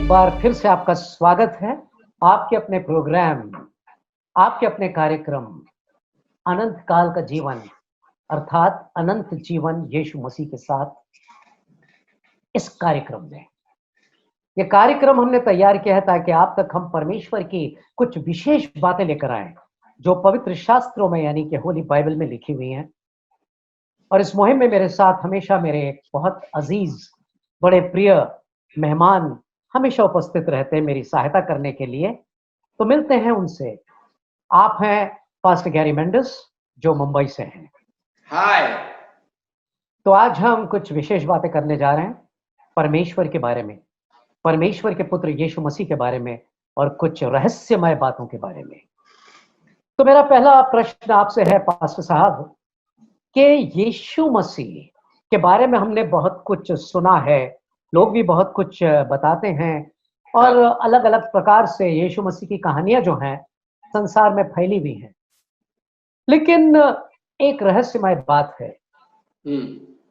बार फिर से आपका स्वागत है आपके अपने प्रोग्राम, आपके अपने कार्यक्रम अनंत काल का जीवन अर्थात अनंत जीवन यीशु मसीह के साथ इस कार्यक्रम में। ये कार्यक्रम हमने तैयार किया है ताकि आप तक हम परमेश्वर की कुछ विशेष बातें लेकर आएं जो पवित्र शास्त्रों में यानी कि होली बाइबल में लिखी हुई हैं। और इस मुहिम में मेरे साथ हमेशा मेरे बहुत अजीज बड़े प्रिय मेहमान हमेशा उपस्थित रहते हैं मेरी सहायता करने के लिए। तो मिलते हैं उनसे। आप हैं पास्टर गैरी मेंडिस जो मुंबई से हैं। हाय। तो आज हम कुछ विशेष बातें करने जा रहे हैं परमेश्वर के बारे में, परमेश्वर के पुत्र यीशु मसीह के बारे में और कुछ रहस्यमय बातों के बारे में। तो मेरा पहला प्रश्न आपसे है पास्टर साहब कि यीशु मसीह के बारे में हमने बहुत कुछ सुना है, लोग भी बहुत कुछ बताते हैं और अलग अलग प्रकार से यीशु मसीह की कहानियां जो हैं संसार में फैली हुई हैं। लेकिन एक रहस्यमय बात है,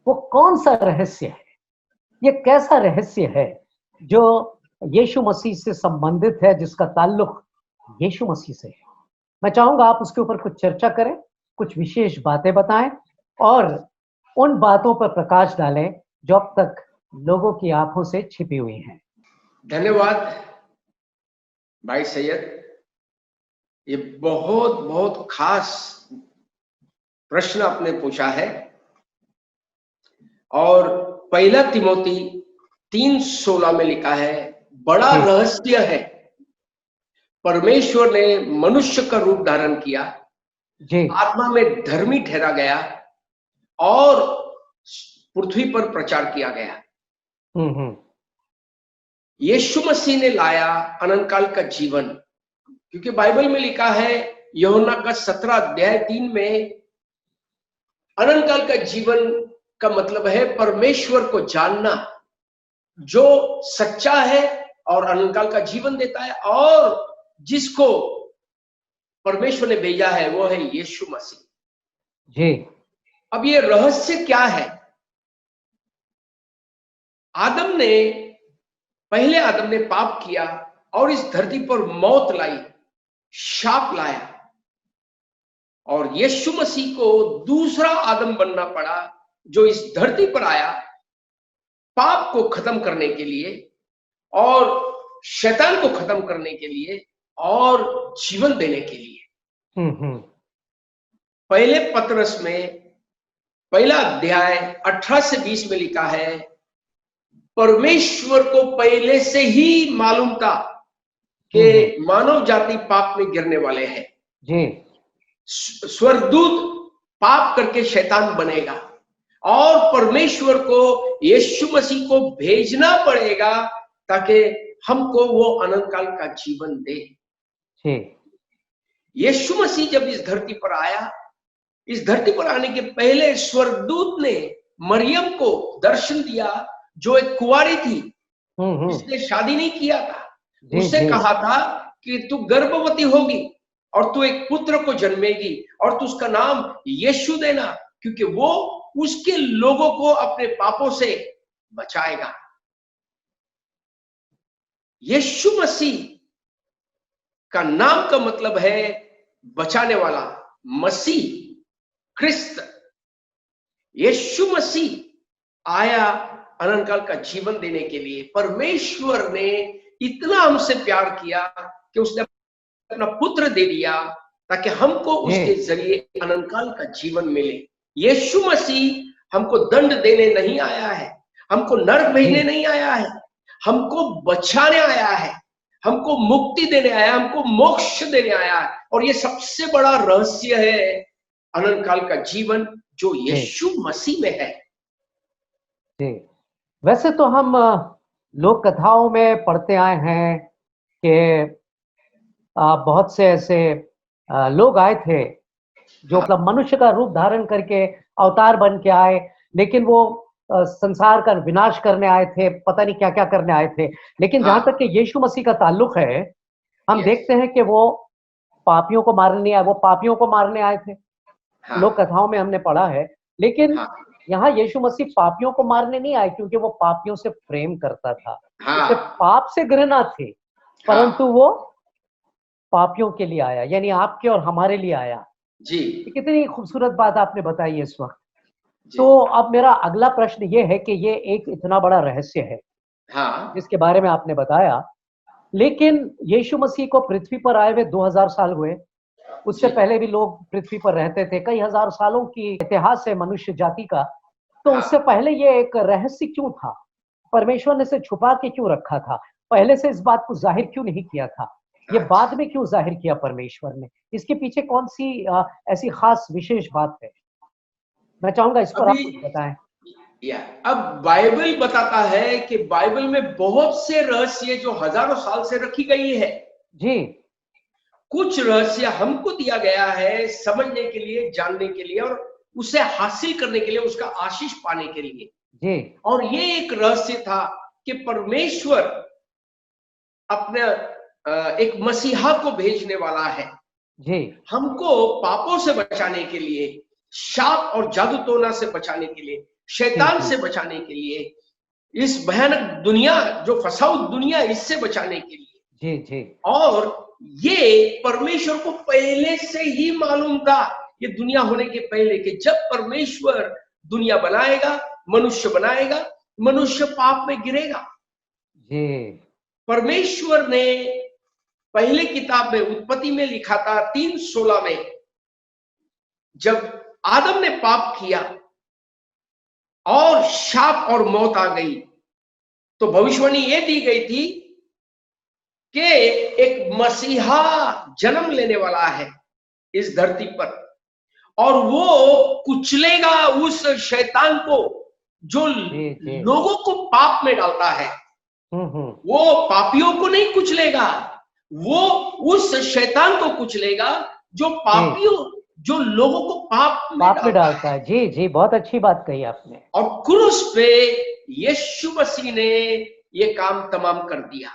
वो कौन सा रहस्य है, ये कैसा रहस्य है जो यीशु मसीह से संबंधित है, जिसका ताल्लुक यीशु मसीह से है? मैं चाहूंगा आप उसके ऊपर कुछ चर्चा करें, कुछ विशेष बातें बताएं और उन बातों पर प्रकाश डालें जो अब तक लोगों की आंखों से छिपी हुई हैं। धन्यवाद भाई सैयद, ये बहुत बहुत खास प्रश्न आपने पूछा है। और पहला तिमोथी 3:16 में लिखा है, बड़ा रहस्य है, परमेश्वर ने मनुष्य का रूप धारण किया, आत्मा में धर्मी ठहरा गया और पृथ्वी पर प्रचार किया गया। यीशु मसीह ने लाया अनंत काल का जीवन, क्योंकि बाइबल में लिखा है यूहन्ना का 17:3 में अनंत काल का जीवन का मतलब है परमेश्वर को जानना जो सच्चा है और अनंत काल का जीवन देता है, और जिसको परमेश्वर ने भेजा है वो है यीशु मसीह जी। अब ये रहस्य क्या है? पहले आदम ने पाप किया और इस धरती पर मौत लाई, शाप लाया, और यीशु मसीह को दूसरा आदम बनना पड़ा जो इस धरती पर आया पाप को खत्म करने के लिए और शैतान को खत्म करने के लिए और जीवन देने के लिए। पहले पतरस में पहला अध्याय 18 से 20 में लिखा है, परमेश्वर को पहले से ही मालूम था कि मानव जाति पाप में गिरने वाले हैं जी। स्वर्गदूत पाप करके शैतान बनेगा और परमेश्वर को यीशु मसीह को भेजना पड़ेगा ताकि हमको वो अनंत काल का जीवन दे। यीशु मसीह जब इस धरती पर आया, इस धरती पर आने के पहले स्वर्गदूत ने मरियम को दर्शन दिया जो एक कुंवारी थी, जिसने शादी नहीं किया था। उससे कहा था कि तू गर्भवती होगी और तू एक पुत्र को जन्मेगी और तू उसका नाम यीशु देना, क्योंकि वो उसके लोगों को अपने पापों से बचाएगा। यीशु मसीह का नाम का मतलब है बचाने वाला, मसीह, क्रिस्त। यीशु मसीह आया अनंत काल का जीवन देने के लिए। परमेश्वर ने इतना हमसे प्यार किया कि उसने अपना पुत्र दे दिया ताकि हमको उसके जरिए अनंत काल का जीवन मिले। यीशु मसीह हमको दंड देने नहीं आया है, हमको नरक भेजने नहीं आया है, हमको बचाने आया है, हमको मुक्ति देने आया, हमको मोक्ष देने आया है। और ये सबसे बड़ा रहस्य है अनंत काल का जीवन जो यीशु मसीह में है। जी। वैसे तो हम लोक कथाओं में पढ़ते आए हैं कि बहुत से ऐसे लोग आए थे जो मतलब मनुष्य का रूप धारण करके अवतार बन के आए, लेकिन वो संसार का विनाश करने आए थे, पता नहीं क्या क्या करने आए थे। लेकिन जहां तक कि यीशु मसीह का ताल्लुक है, हम देखते हैं कि वो पापियों को मारने आए, वो पापियों को मारने आए थे। लोक कथाओं में हमने पढ़ा है। लेकिन यहाँ यीशु मसीह पापियों को मारने नहीं आए, क्योंकि वो पापियों से प्रेम करता था। उसे हाँ पाप से घृणा थी, परंतु हाँ वो पापियों के लिए आया, यानी आपके और हमारे लिए आया। जी ये कितनी खूबसूरत बात आपने बताई इस वक्त। जी तो अब मेरा अगला प्रश्न ये है कि ये एक इतना बड़ा रहस्य है हाँ जिसके बारे में आपने बताया, लेकिन यीशु मसीह को पृथ्वी पर आए हुए 2000 साल हुए। उससे जी पहले भी लोग पृथ्वी पर रहते थे, कई हजार सालों की इतिहास है मनुष्य जाति का। तो उससे हाँ पहले ये एक रहस्य क्यों था? परमेश्वर ने इसे छुपा के क्यों रखा था? पहले से इस बात को जाहिर क्यों नहीं किया था? ये बाद अच्छा में क्यों जाहिर किया परमेश्वर ने? इसके पीछे कौन सी ऐसी खास विशेष बात है? मैं चाहूंगा इस पर आप अभी कुछ बताएं। या अब बाइबल बताता है कि बाइबल में बहुत से रहस्य जो हजारों साल से रखी गई है। जी कुछ रहस्य हमको दिया गया है समझने के लिए, जानने के लिए, और उसे हासिल करने के लिए, उसका आशीष पाने के लिए। जी और ये एक रहस्य था कि परमेश्वर अपने एक मसीहा को भेजने वाला है जी हमको पापों से बचाने के लिए, शाप और जादू टोना से बचाने के लिए, जी शैतान जी से बचाने के लिए, इस भयानक दुनिया जो फसाऊ दुनिया, इससे बचाने के लिए। जी जी और ये परमेश्वर को पहले से ही मालूम था, ये दुनिया होने के पहले, कि जब परमेश्वर दुनिया बनाएगा, मनुष्य बनाएगा, मनुष्य पाप में गिरेगा। जी परमेश्वर ने पहले किताब में उत्पत्ति में लिखा था 3:16 में, जब आदम ने पाप किया और शाप और मौत आ गई, तो भविष्यवाणी ये दी गई थी कि एक मसीहा जन्म लेने वाला है इस धरती पर, और वो कुचलेगा उस शैतान को जो जी जी लोगों को पाप में डालता है। हम्म। वो पापियों को नहीं कुचलेगा, वो उस शैतान को कुचलेगा जो जी पापियों, जो लोगों को पाप में पाप में डालता डालता है। है। जी जी, बहुत अच्छी बात कही आपने। और क्रूस पे यीशु मसीह ने ये काम तमाम कर दिया।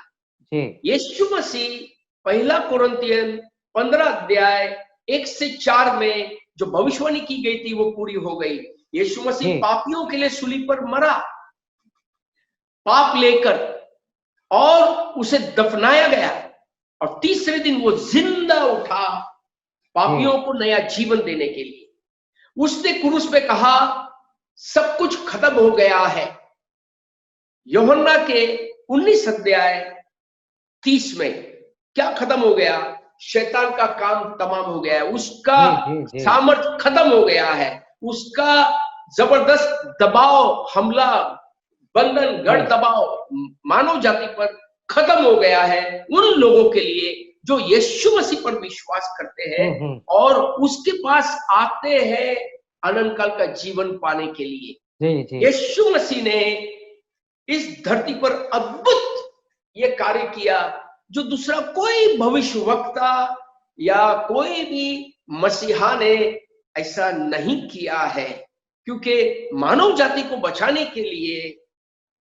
जी यीशु मसीह पहला कुरिन्थियन 15 अध्याय 1 से 4 में जो भविष्यवाणी की गई थी वो पूरी हो गई। यीशु जी मसीह पापियों के लिए सूली पर मरा, पाप लेकर, और उसे दफनाया गया, और तीसरे दिन वो जिंदा उठा जी पापियों को नया जीवन देने के लिए। उसने क्रूस पे कहा सब कुछ खत्म हो गया है। यूहन्ना के 19 अध्याय 30 में क्या खत्म हो गया? शैतान का काम तमाम हो गया है, उसका जी जी जी सामर्थ्य खत्म हो गया है, उसका जबरदस्त दबाव, हमला, बंधन, जी गढ़ दबाव मानव जाति पर खत्म हो गया है, उन लोगों के लिए जो यीशु मसीह पर विश्वास करते हैं हम्म। और उसके पास आते हैं अनंत काल का जीवन पाने के लिए। जी जी यीशु मसीह ने इस धरती पर अद्भुत ये कार्य किया जो दूसरा कोई भविष्यवक्ता या कोई भी मसीहा ने ऐसा नहीं किया है। क्योंकि मानव जाति को बचाने के लिए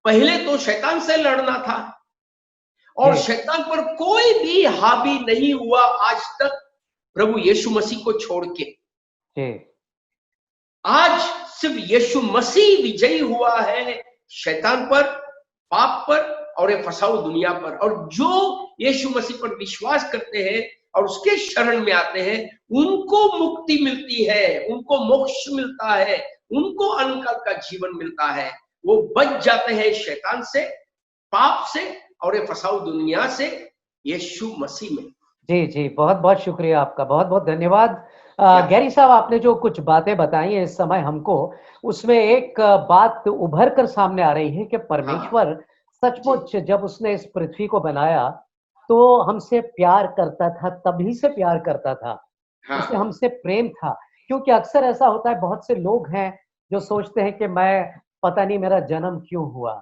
पहले तो शैतान से लड़ना था, और जी शैतान पर कोई भी हावी नहीं हुआ आज तक प्रभु यीशु मसीह को छोड़ के। जी आज सिर्फ यीशु मसीह विजयी हुआ है शैतान पर, पाप पर, और ये फसाऊ दुनिया पर। और जो यीशु मसीह पर विश्वास करते हैं और उसके शरण में आते हैं, उनको मुक्ति मिलती है, उनको मोक्ष मिलता है, उनको अनंत काल का जीवन मिलता है। वो बच जाते हैं शैतान से, पाप से, और ये फसाऊ दुनिया से यीशु मसीह में। जी जी, बहुत बहुत शुक्रिया आपका, बहुत बहुत धन्यवाद। या गैरी साहब, आपने जो कुछ बातें बताई हैं इस समय हमको, उसमें एक बात उभर कर सामने आ रही है कि हाँ परमेश्वर जी सचमुच जब उसने इस पृथ्वी को बनाया तो हमसे प्यार करता था, तभी से प्यार करता था। उसे हाँ हमसे प्रेम था। क्योंकि अक्सर ऐसा होता है, बहुत से लोग हैं जो सोचते हैं कि मैं, पता नहीं मेरा जन्म क्यों हुआ,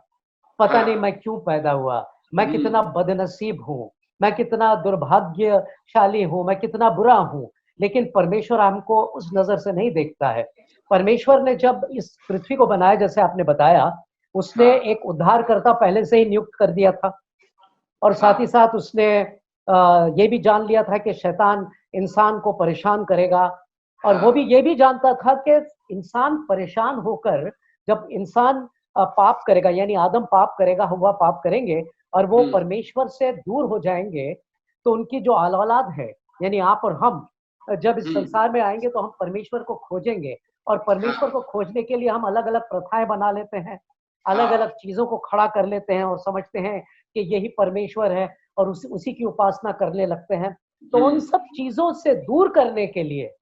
पता नहीं हाँ मैं क्यों पैदा हुआ, मैं हम्म, कितना बदनसीब हूँ, मैं कितना दुर्भाग्यशाली हूँ, मैं कितना बुरा हूँ। लेकिन परमेश्वर हमको उस नजर से नहीं देखता है। परमेश्वर ने जब इस पृथ्वी को बनाया, जैसे आपने बताया, उसने हाँ एक उद्धारकर्ता पहले से ही नियुक्त कर दिया था, और साथ ही हाँ साथ उसने ये भी जान लिया था कि शैतान इंसान को परेशान करेगा, और वो भी ये भी जानता था कि इंसान परेशान होकर, जब इंसान पाप करेगा, यानी आदम पाप करेगा, हव्वा पाप करेंगे और वो परमेश्वर से दूर हो जाएंगे, तो उनकी जो औलाद है, यानी आप और हम, जब इस संसार में आएंगे तो हम परमेश्वर को खोजेंगे, और परमेश्वर को खोजने के लिए हम अलग अलग प्रथाएं बना लेते हैं, अलग अलग चीजों को खड़ा कर लेते हैं और समझते हैं कि यही परमेश्वर है, और उसी की उपासना करने लगते हैं। तो उन सब चीजों से दूर करने के लिए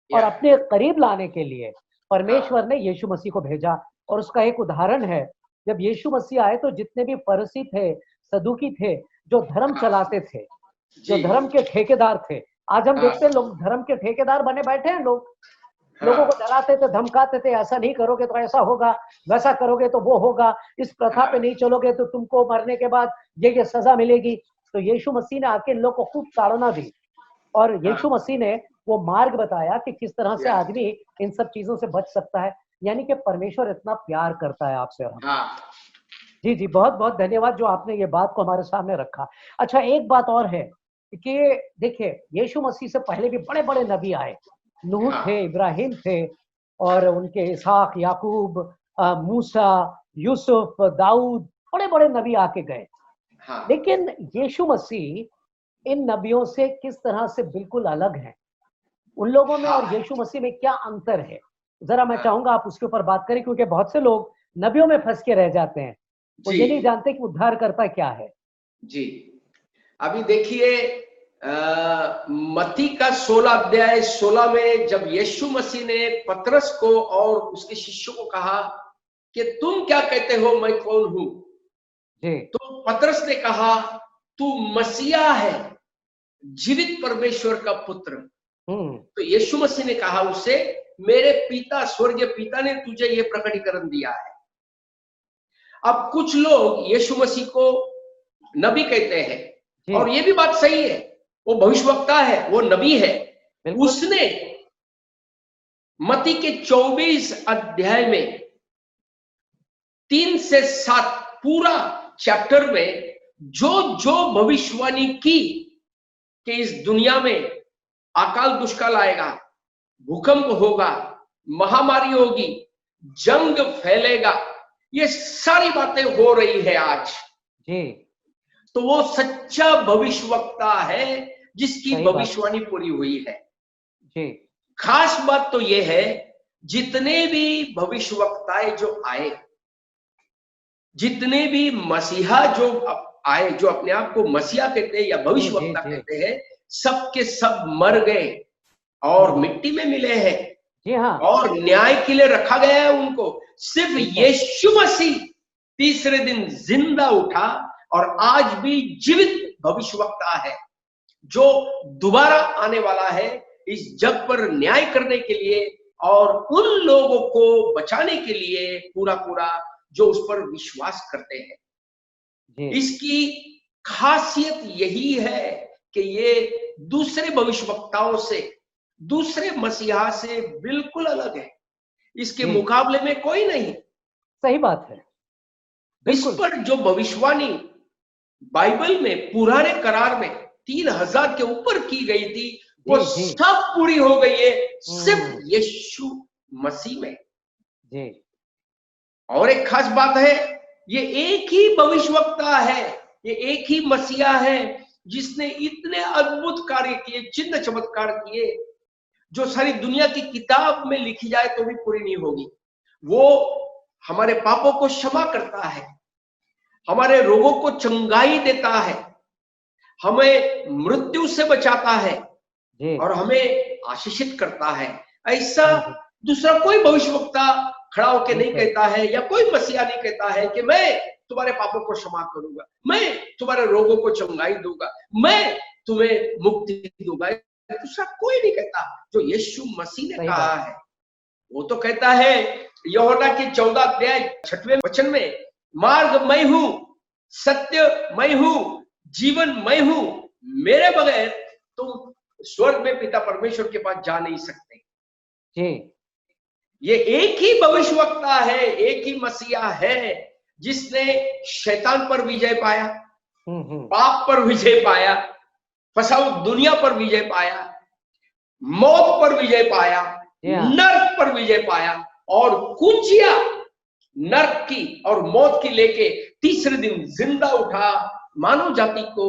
और अपने करीब लाने के लिए परमेश्वर ने यीशु मसीह को भेजा। और उसका एक उदाहरण है, जब यीशु मसीह आए तो जितने भी फरीसी थे, सदूकी थे, जो धर्म चलाते थे, जो धर्म के ठेकेदार थे, आज हम देखते हैं लोग धर्म के ठेकेदार बने बैठे हैं। लोगों को डराते थे, धमकाते थे, ऐसा नहीं करोगे तो ऐसा होगा, वैसा करोगे तो वो होगा, इस प्रथा पे नहीं चलोगे तो तुमको मरने के बाद ये सजा मिलेगी। तो यीशु मसीह ने आके इन लोग को खूब ताड़ना दी, और यीशु मसीह ने वो मार्ग बताया कि किस तरह से आदमी इन सब चीजों से बच सकता है। यानी कि परमेश्वर इतना प्यार करता है आपसे और हम। जी जी, बहुत बहुत धन्यवाद जो आपने ये बात को हमारे सामने रखा। अच्छा, एक बात और है कि देखिए, यीशु मसीह से पहले भी बड़े बड़े नबी आए, नूह थे, इब्राहिम थे, और उनके इसहाक, याकूब, मूसा, यूसुफ, दाऊद, बड़े बड़े नबी आके गए। लेकिन यीशु मसीह इन नबियों से किस तरह से बिल्कुल अलग है, उन लोगों में और यीशु मसीह में क्या अंतर है, जरा मैं चाहूंगा आप उसके ऊपर बात करें, क्योंकि बहुत से लोग नबियों में फंस के रह जाते हैं, वो ये नहीं जानते कि उद्धार करता क्या है। जी, अभी देखिए मत्ती का 16 अध्याय 16 में जब यीशु मसीह ने पतरस को और उसके शिष्यों को कहा कि तुम क्या कहते हो, मैं कौन हूं, तो पतरस ने कहा तू मसीहा है, जीवित परमेश्वर का पुत्र। तो यीशु मसीह ने कहा उससे, मेरे पिता, स्वर्गीय पिता ने तुझे ये प्रकटीकरण दिया है। अब कुछ लोग यीशु मसीह को नबी कहते हैं, और ये भी बात सही है, वो भविष्यवक्ता है, वो नबी है। उसने मत्ती के 24 अध्याय में 3 से 7 पूरा चैप्टर में जो जो भविष्यवाणी की कि इस दुनिया में अकाल दुष्काल आएगा, भूकंप होगा, महामारी होगी, जंग फैलेगा, ये सारी बातें हो रही है आज जी। तो वो सच्चा भविष्यवक्ता है जिसकी भविष्यवाणी पूरी हुई है जी। खास बात तो ये है, जितने भी भविष्यवक्ताएं जो आए, जितने भी मसीहा जो आए, जो अपने आप को मसीहा कहते हैं या भविष्यवक्ता कहते हैं, सब के सब मर गए और मिट्टी में मिले हैं। जी हाँ। और न्याय के लिए रखा गया है उनको। सिर्फ यीशु मसीह तीसरे दिन जिंदा उठा और आज भी जीवित भविष्यवक्ता है, जो दोबारा आने वाला है इस जग पर न्याय करने के लिए और उन लोगों को बचाने के लिए पूरा पूरा जो उस पर विश्वास करते हैं। इसकी खासियत यही है कि ये दूसरे भविष्यवक्ताओं से, दूसरे मसीहा से बिल्कुल अलग है, इसके मुकाबले में कोई नहीं। सही बात है। इस पर जो भविष्यवाणी बाइबल में पुराने करार में 3000 के ऊपर की गई थी, वो सब पूरी हो गई है सिर्फ यीशु मसीह में। और एक खास बात है, ये एक ही भविष्यवक्ता है, ये एक ही मसीहा है जिसने इतने अद्भुत कार्य किए, चिन्ह चमत्कार किए, जो सारी दुनिया की किताब में लिखी जाए तो भी पूरी नहीं होगी। वो हमारे पापों को क्षमा करता है, हमारे रोगों को चंगाई देता है, हमें मृत्यु से बचाता है और हमें आशीषित करता है। ऐसा दूसरा कोई भविष्यवक्ता खड़ा होकर नहीं कहता है, या कोई मसीहा नहीं कहता है कि मैं तुम्हारे पापों को क्षमा करूंगा, मैं तुम्हारे रोगों को चंगाई दूंगा, मैं तुम्हें मुक्ति दूंगा। दूसरा कोई नहीं कहता। जो यीशु मसीह ने कहा है वो तो कहता है यूहन्ना के 14 अध्याय 6वें वचन में, मार्ग मैं हूं, सत्य मैं हूं, जीवन मैं हूं, मेरे बगैर तुम स्वर्ग में पिता परमेश्वर के पास जा नहीं सकते। ये एक ही भविष्यवक्ता है, एक ही मसीहा है जिसने शैतान पर विजय पाया, पाप पर विजय पाया, फसाऊ दुनिया पर विजय पाया, मौत पर विजय पाया, Yeah. नरक पर विजय पाया और कुचिया नरक की और मौत की लेके तीसरे दिन जिंदा उठा, मानव जाति को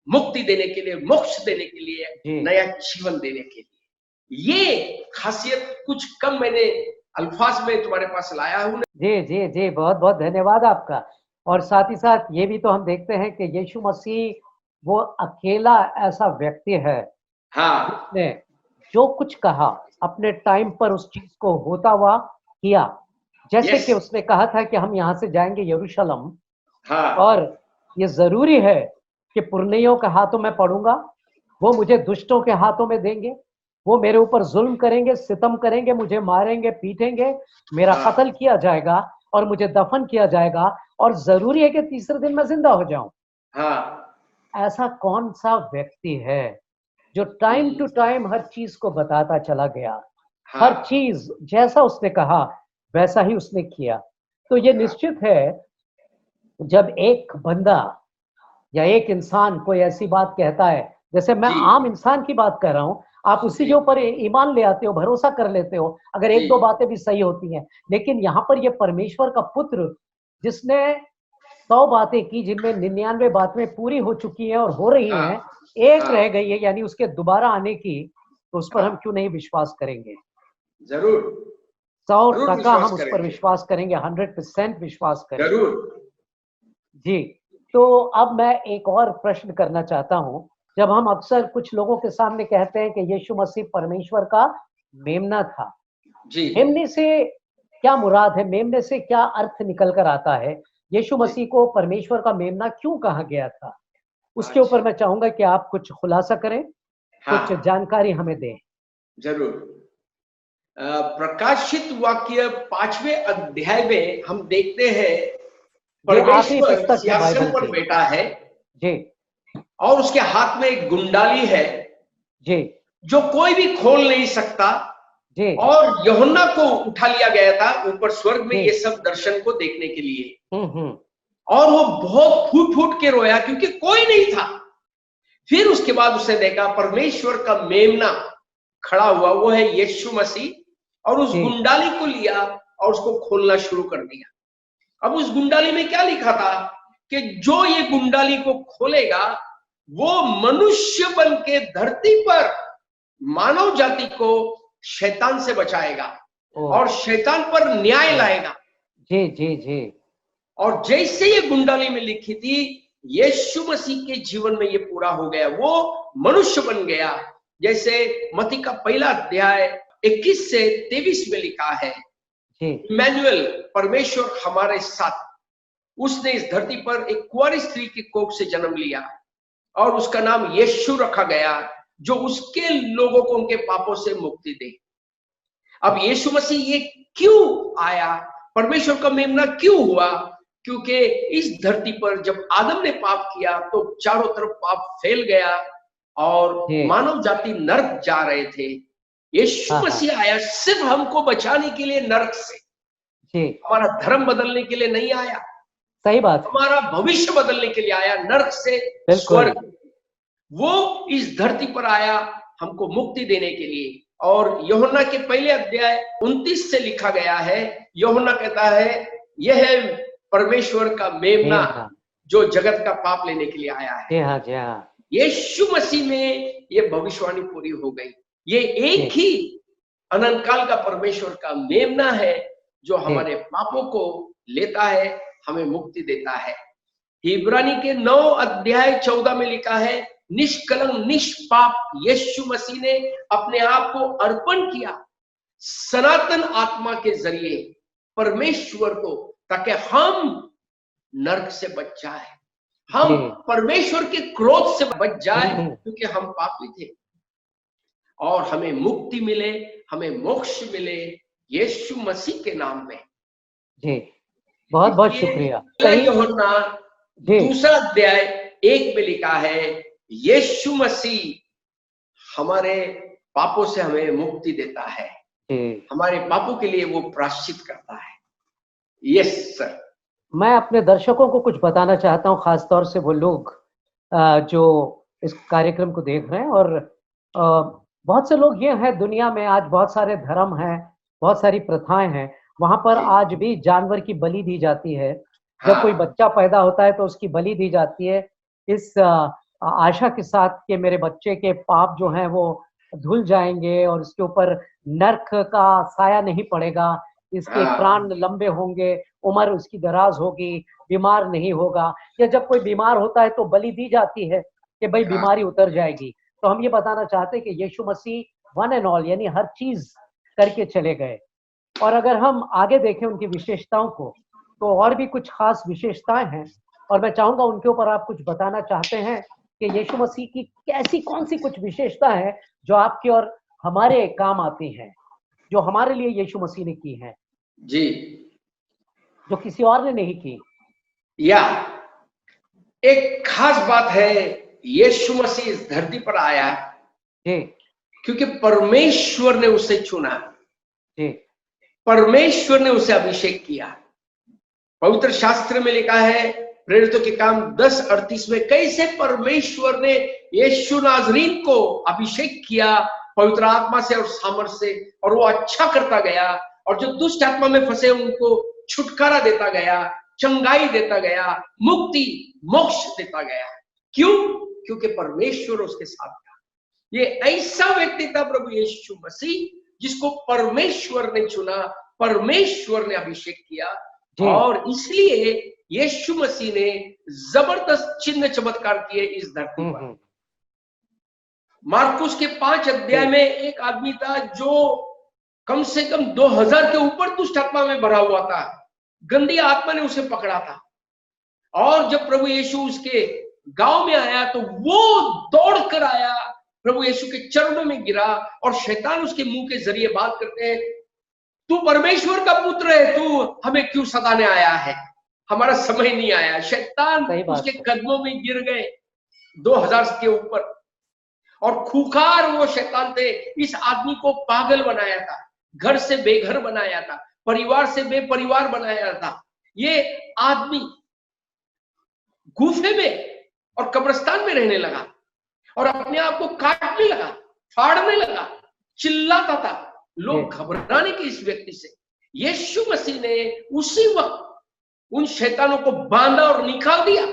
मुक्ति देने के लिए, मोक्ष देने के लिए, जी। नया जीवन देने के लिए। ये खासियत कुछ कम मैंने अल्फाज में तुम्हारे पास लाया हूं। जी जी जी, बहुत बहुत धन्यवाद आपका। और साथ ही साथ ये भी तो हम देखते हैं कि यीशु मसीह वो अकेला ऐसा व्यक्ति है हाँ, जिसने जो कुछ कहा अपने टाइम पर उस चीज को होता हुआ किया। जैसे Yes. कि उसने कहा था कि हम यहाँ से जाएंगे यरूशलेम, हाँ, और ये जरूरी है कि पुरनियों के हाथों में पड़ूंगा, वो मुझे दुष्टों के हाथों में देंगे, वो मेरे ऊपर जुल्म करेंगे, सितम करेंगे, मुझे मारेंगे, पीटेंगे, मेरा हाँ। कत्ल किया जाएगा और मुझे दफन किया जाएगा, और जरूरी है कि तीसरे दिन मैं जिंदा हो जाऊं। हाँ, ऐसा कौन सा व्यक्ति है जो टाइम टू टाइम हर चीज को बताता चला गया, हर हाँ, चीज जैसा उसने कहा वैसा ही उसने किया। तो ये निश्चित है, जब एक बंदा या एक इंसान कोई ऐसी बात कहता है, जैसे मैं जी। आम इंसान की बात कर रहा हूँ, आप उसी जी। के ऊपर ईमान ले आते हो, भरोसा कर लेते हो, अगर एक जी। दो बातें भी सही होती हैं। लेकिन यहाँ पर ये परमेश्वर का पुत्र जिसने 100 बातें की, जिनमें 99 बातें पूरी हो चुकी हैं और हो रही हाँ, हैं, एक हाँ, रह गई है, यानी उसके दोबारा आने की, तो उस पर हम हाँ, क्यों नहीं विश्वास करेंगे? जरूर, 100% विश्वास हम उस पर करेंगे। विश्वास करेंगे, 100% विश्वास करेंगे। जरूर। जी, तो अब मैं एक और प्रश्न करना चाहता हूँ। जब हम अक्सर कुछ लोगों के सामने कहते हैं कि यीशु मसीह परमेश्वर का मेमना था, जी। मेमने से क्या मुराद है? मेमने से क्या अर्थ निकल कर आता है? यीशु जी। मसीह को परमेश्वर का मेमना क्यों कहा गया था? उसके अच्छा। ऊपर मैं चाहूंगा कि आप कुछ खुलासा करें, कुछ हाँ, जानकारी हमें दें। जरूर। प्रकाशित वाक्य 5वें अध्याय में हम देखते हैं ये आखिरी परमेश्वर पुस्तक है सिंहासन बाइबल पर की। बैठा है जी, और उसके हाथ में एक गुंडाली है जी, जो कोई भी खोल नहीं सकता। जी, और यूहन्ना को उठा लिया गया था ऊपर स्वर्ग में जी। ये सब दर्शन को देखने के लिए, हम्म। और वो बहुत फूट फूट के रोया क्योंकि कोई नहीं था। फिर उसके बाद उसने देखा परमेश्वर का मेमना खड़ा हुआ, वो है यीशु मसीह, और उस जी, गुंडाली को लिया और उसको खोलना शुरू कर दिया। अब उस गुंडाली में क्या लिखा था कि जो ये गुंडाली को खोलेगा वो मनुष्य बन के धरती पर मानव जाति को शैतान से बचाएगा ओ, और शैतान पर न्याय लाएगा। जी, जी, जी, और जैसे ये गुंडाली में लिखी थी, यीशु मसीह के जीवन में ये पूरा हो गया, वो मनुष्य बन गया। जैसे मत्ती का पहला अध्याय 21 से 23 में लिखा है, जी, इमैनुअल, परमेश्वर हमारे साथ, उसने इस धरती पर एक कुंवारी स्त्री की कोख से जन्म लिया और उसका नाम यीशु रखा गया, जो उसके लोगों को उनके पापों से मुक्ति दे। अब यीशु मसीह ये क्यों आया, परमेश्वर का मेमना क्यों हुआ? क्योंकि इस धरती पर जब आदम ने पाप किया तो चारों तरफ पाप फैल गया और जी। मानव जाति नरक जा रहे थे। यीशु हाँ, हाँ। मसीह आया सिर्फ हमको बचाने के लिए नरक से, जी, हमारा धर्म बदलने के लिए नहीं आया, सही बात है। हमारा भविष्य बदलने के लिए आया, नरक से बिल्कुल। स्वर्ग। वो इस धरती पर आया हमको मुक्ति देने के लिए। और यूहन्ना के पहले अध्याय 29 से लिखा गया है, यूहन्ना कहता है यह है परमेश्वर का मेमना मेमना। जो जगत का पाप लेने के लिए आया है। जी हाँ, जी हाँ। यीशु मसीह में ये भविष्यवाणी पूरी हो गई। ये एक ही अनंत काल का परमेश्वर का मेमना है जो हमारे पापों को लेता है, हमें मुक्ति देता है। इब्रानी के 9 अध्याय 14 में लिखा है, निष्कलंक निष्पाप यीशु मसीह ने अपने आप को अर्पण किया सनातन आत्मा के जरिए परमेश्वर को, ताकि हम नरक से बच जाए, हम परमेश्वर के क्रोध से बच जाए, क्योंकि हम पापी थे, और हमें मुक्ति मिले, हमें मोक्ष मिले यीशु मसीह के नाम में। जी, बहुत बहुत शुक्रिया। यूहन्ना 2 अध्याय 1 में लिखा है, यीशु मसीह हमारे पापों से हमें मुक्ति देता है, हमारे पापों के लिए वो प्रायश्चित करता है। Yes sir. मैं अपने दर्शकों को कुछ बताना चाहता हूँ, खासतौर से वो लोग जो इस कार्यक्रम को देख रहे हैं और बहुत से लोग ये हैं दुनिया में, आज बहुत सारे धर्म हैं, बहुत सारी प्रथाएं हैं, वहां पर जी, आज भी जानवर की बलि दी जाती है। जब कोई हाँ, बच्चा पैदा होता है तो उसकी बलि दी जाती है, इस आशा के साथ कि मेरे बच्चे के पाप जो हैं वो धुल जाएंगे और इसके ऊपर नर्क का साया नहीं पड़ेगा, इसके हाँ, प्राण लंबे होंगे, उम्र उसकी दराज होगी, बीमार नहीं होगा। या जब कोई बीमार होता है तो बलि दी जाती है कि भाई हाँ, बीमारी उतर जाएगी। तो हम ये बताना चाहते हैं कि यीशु मसीह वन एंड ऑल यानी हर चीज करके चले गए। और अगर हम आगे देखें उनकी विशेषताओं को, तो और भी कुछ खास विशेषताएं हैं और मैं चाहूंगा उनके ऊपर आप कुछ बताना चाहते हैं कि यीशु मसीह की कैसी कौन सी कुछ विशेषता है जो आपके और हमारे काम आती हैं, जो हमारे लिए यीशु मसीह ने की है, जी, जो किसी और ने नहीं की। या एक खास बात है, यीशु मसीह इस धरती पर आया जी क्योंकि परमेश्वर ने उसे चुना, जी परमेश्वर ने उसे अभिषेक किया। पवित्र शास्त्र में लिखा है प्रेरितों के काम 10:38 में, कैसे परमेश्वर ने यीशु नाजरीन को अभिषेक किया पवित्र आत्मा से और सामर्थ से, और वो अच्छा करता गया और जो दुष्ट आत्मा में फंसे उनको छुटकारा देता गया, चंगाई देता गया, मुक्ति मोक्ष देता गया। क्यों? क्योंकि परमेश्वर उसके साथ था। ये ऐसा व्यक्ति था प्रभु यीशु मसीह जिसको परमेश्वर ने चुना, परमेश्वर ने अभिषेक किया, जी और इसलिए यीशु मसीह ने जबरदस्त चिन्ह चमत्कार किए इस धरती पर। हम्म। मार्कुस के 5 अध्याय जी में एक आदमी था जो कम से कम 2000 के ऊपर दुष्ट आत्मा में भरा हुआ था, गंदी आत्मा ने उसे पकड़ा था। और जब प्रभु यीशु उसके गांव में आया तो वो दौड़ कर आया, प्रभु यीशु के चरणों में गिरा, और शैतान उसके मुंह के जरिए बात करते हैं, तू परमेश्वर का पुत्र है, तू हमें क्यों सताने आया है, हमारा समय नहीं आया। शैतान सही बात उसके है। कदमों में गिर गए 2000 के ऊपर, और खूंखार वो शैतान थे। इस आदमी को पागल बनाया था, घर से बेघर बनाया था, परिवार से बेपरिवार बनाया था। ये आदमी गुफे में और कब्रिस्तान में रहने लगा और अपने आप को काटने लगा, फाड़ने लगा, चिल्लाता था। लोग घबराने के इस व्यक्ति से। यीशु मसीह ने उसी वक्त उन शैतानों को बांधा और निकाल दिया,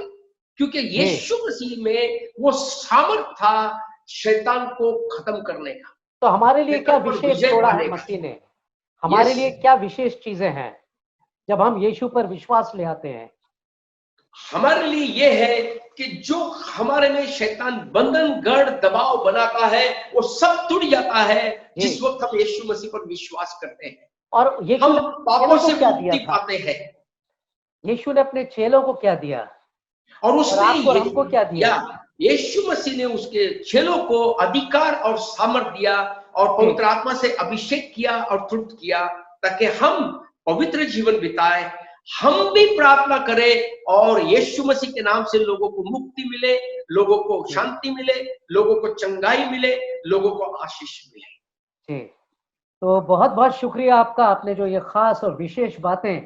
क्योंकि यीशु मसीह में वो सामर्थ था शैतान को खत्म करने का, तो हमारे लिए क्या शैतान पर विशेष विजय छोड़ा है पाने का। मसीह ने, हमारे यस, लिए क्या विशेष चीजें हैं जब हम यीशु पर विश्वास ले आते हैं? हमारे लिए ये है कि जो हमारे में शैतान बंधन गढ़ दबाव बनाता है वो सब टूट जाता है जिस वक्त हम यीशु मसीह पर विश्वास करते हैं। और यीशु हम ने पापों चेलों को से क्या दिया मुक्ति था? पाते हैं, यीशु ने अपने चेलों को क्या दिया और और उसने आपको और ये हमको क्या दिया? यीशु मसीह ने उसके चेलों को अधिकार और सामर्थ दिया और पवित्र आत्मा से अभिषेक किया और तृप्त किया, ताकि हम पवित्र जीवन बिताए, हम भी प्रार्थना करें और यीशु मसीह के नाम से लोगों को मुक्ति मिले, लोगों को शांति मिले, लोगों को चंगाई मिले, लोगों को आशीष मिले। जी, तो बहुत बहुत शुक्रिया आपका, आपने जो ये खास और विशेष बातें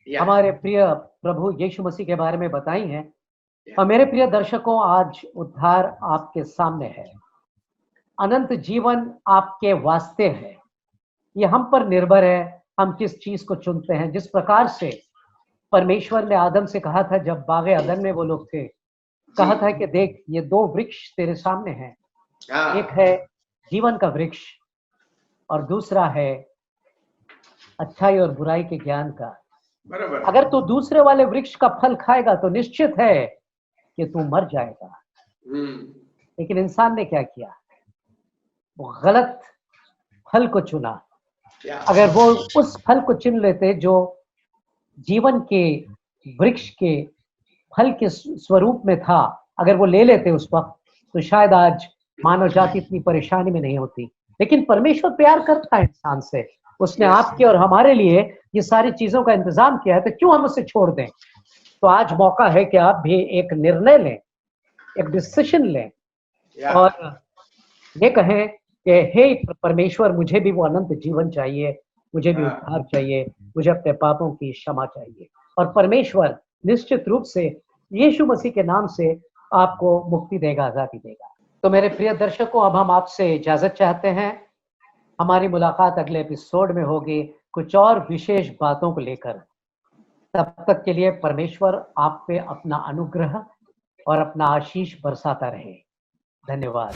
हमारे प्रिय प्रभु यीशु मसीह के बारे में बताई हैं। और मेरे प्रिय दर्शकों, आज उद्धार आपके सामने है, अनंत जीवन आपके वास्ते है। ये हम पर निर्भर है, हम किस चीज को चुनते हैं। जिस प्रकार से परमेश्वर ने आदम से कहा था जब बागे अदन में वो लोग थे, कहा था कि देख ये दो वृक्ष तेरे सामने हैं, एक है जीवन का वृक्ष और दूसरा है अच्छाई और बुराई के ज्ञान का। बराबर। अगर तू दूसरे वाले वृक्ष का फल खाएगा तो निश्चित है कि तू मर जाएगा। लेकिन इंसान ने क्या किया? वो गलत फल को चुना। अगर वो उस फल को चुन लेते जो जीवन के वृक्ष के फल के स्वरूप में था, अगर वो ले लेते उस वक्त, तो शायद आज मानव जाति इतनी परेशानी में नहीं होती। लेकिन परमेश्वर प्यार करता है इंसान से, उसने आपके और हमारे लिए ये सारी चीजों का इंतजाम किया है, तो क्यों हम उसे छोड़ दें? तो आज मौका है कि आप भी एक निर्णय लें, एक डिसीजन लें और ये कहें कि हे परमेश्वर, मुझे भी वो अनंत जीवन चाहिए, मुझे भी उद्धार चाहिए, मुझे अपने पापों की क्षमा चाहिए। और परमेश्वर निश्चित रूप से यीशु मसीह के नाम से आपको मुक्ति देगा, आजादी देगा। तो मेरे प्रिय दर्शकों, अब हम आपसे इजाजत चाहते हैं। हमारी मुलाकात अगले एपिसोड में होगी कुछ और विशेष बातों को लेकर। तब तक के लिए परमेश्वर आप पे अपना अनुग्रह और अपना आशीष बरसाता रहे। धन्यवाद।